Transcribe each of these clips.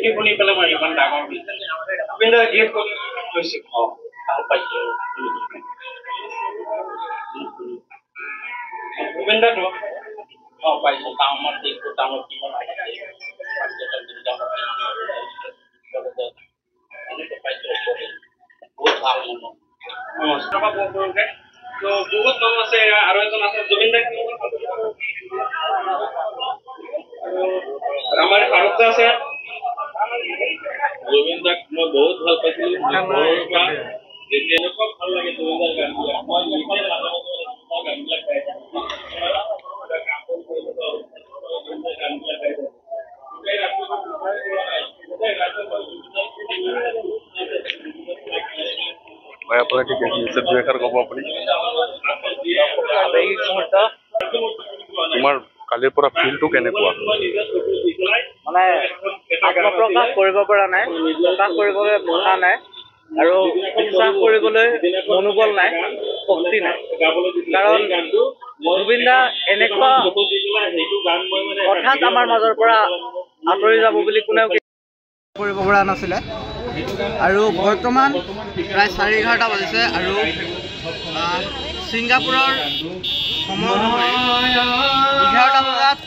দেখি শুনি পেলাই মই ইমান ডাঙৰ জুবিন দাৰ গীত কৈছে ভাল পাইছোঁ জুবিন দাটো পাইছোঁ টাউনত দেখো টাউনত কিমান বহুত ভাল মন তো বহুত মানুহ আছে আৰু এজন আছে জুবিন দা আমাৰ ভাৰত আছে জুবিন দাক মই বহুত ভাল পাইছিলোঁ যেতিয়া এনেকুৱা ভাল লাগে জুবিন দাৰ গানবিলাক মই লিখাই গানবিলাক গাই আপোনাৰ কি দুই এষাৰ ক'ব আপুনি তোমাৰ কালিৰ পৰা ফিলটো কেনেকুৱা মানে আত্মপ্ৰকাশ কৰিব পৰা নাই প্ৰকাশ কৰিবলৈ ভাষা নাই আৰু বিশ্বাস কৰিবলৈ মনোবল নাই শক্তি নাই কাৰণ জুবিন দা এনেকুৱা হঠাৎ আমাৰ মাজৰ পৰা আঁতৰি যাব বুলি কোনেও কৰিব পৰা নাছিলে আৰু বৰ্তমান প্ৰায় 11:30 বাজিছে আৰু ছিংগাপুৰৰ সময় অনুসৰি 11টা বজাত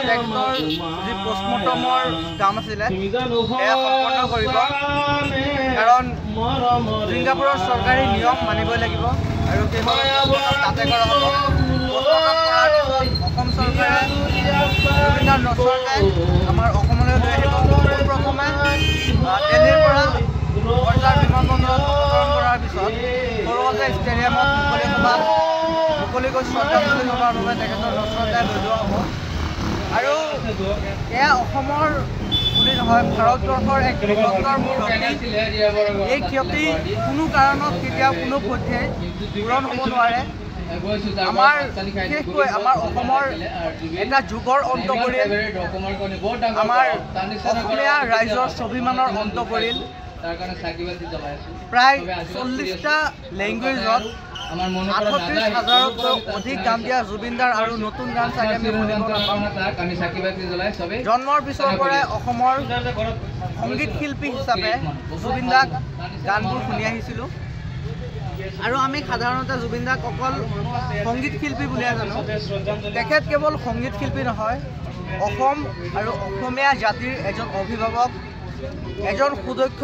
ট্ৰেক্টৰ যি পষ্টমৰ্টমৰ কাম আছিলে সেয়া সম্পন্ন কৰিব কাৰণ ছিংগাপুৰৰ চৰকাৰী নিয়ম মানিবই লাগিব আৰু তাতে কৰা হ'ব অসম চৰকাৰে জুবিন দাৰ নচৰকাই আমাৰ অসমলৈ লৈ আহিব প্ৰথমে দিল্লীৰ পৰা বৰঝাৰ বিমানবন্দৰত অৱতৰণ কৰাৰ পিছত সৰুসজাই ষ্টেডিয়ামত মুকলিকৈ শ্ৰদ্ধাঞ্জলি জনোৱাৰ বাবে তেখেতৰ নচৰকাই লৈ যোৱা হ'ব আৰু এয়া অসমৰ বুলি নহয় ভাৰতবৰ্ষৰ এক বৃহত্তৰ ক্ষতি এই ক্ষতি কোনো কাৰণত কেতিয়াও কোনো পধ্যেই পূৰণ হ'ব নোৱাৰে আমাৰ বিশেষকৈ আমাৰ অসমৰ এটা যুগৰ অন্ত পৰিল আমাৰ অসমীয়া ৰাইজৰ স্বাভিমানৰ অন্ত পৰিল প্ৰায় 40টা লেংগুৱেজত 38,000তকৈ অধিক গান দিয়া জুবিন দাৰ আৰু নতুন গান চাগে আমি শুনিব নাপাম জন্মৰ পিছৰ পৰাই অসমৰ সংগীত শিল্পী হিচাপে জুবিন দাক গানবোৰ শুনি আহিছিলোঁ আৰু আমি সাধাৰণতে জুবিন দাক অকল সংগীত শিল্পী বুলিয়ে জানো তেখেত কেৱল সংগীত শিল্পী নহয় অসম আৰু অসমীয়া জাতিৰ এজন অভিভাৱক এজন সুদক্ষ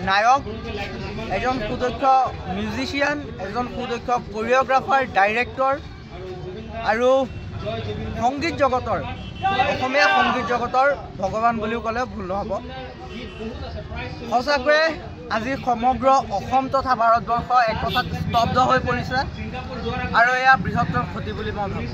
নায়ক এজন সুদক্ষ মিউজিচিয়ান এজন সুদক্ষ কোৰিঅ'গ্ৰাফাৰ ডাইৰেক্টৰ আৰু সংগীত জগতৰ অসমীয়া সংগীত জগতৰ ভগৱান বুলিও ক'লে ভুল নহ'ব সঁচাকৈয়ে আজি সমগ্ৰ অসম তথা ভাৰতবৰ্ষ এক কথাত স্তব্ধ হৈ পৰিছে আৰু এয়া বৃহত্তৰ ক্ষতি বুলি মই ভাবোঁ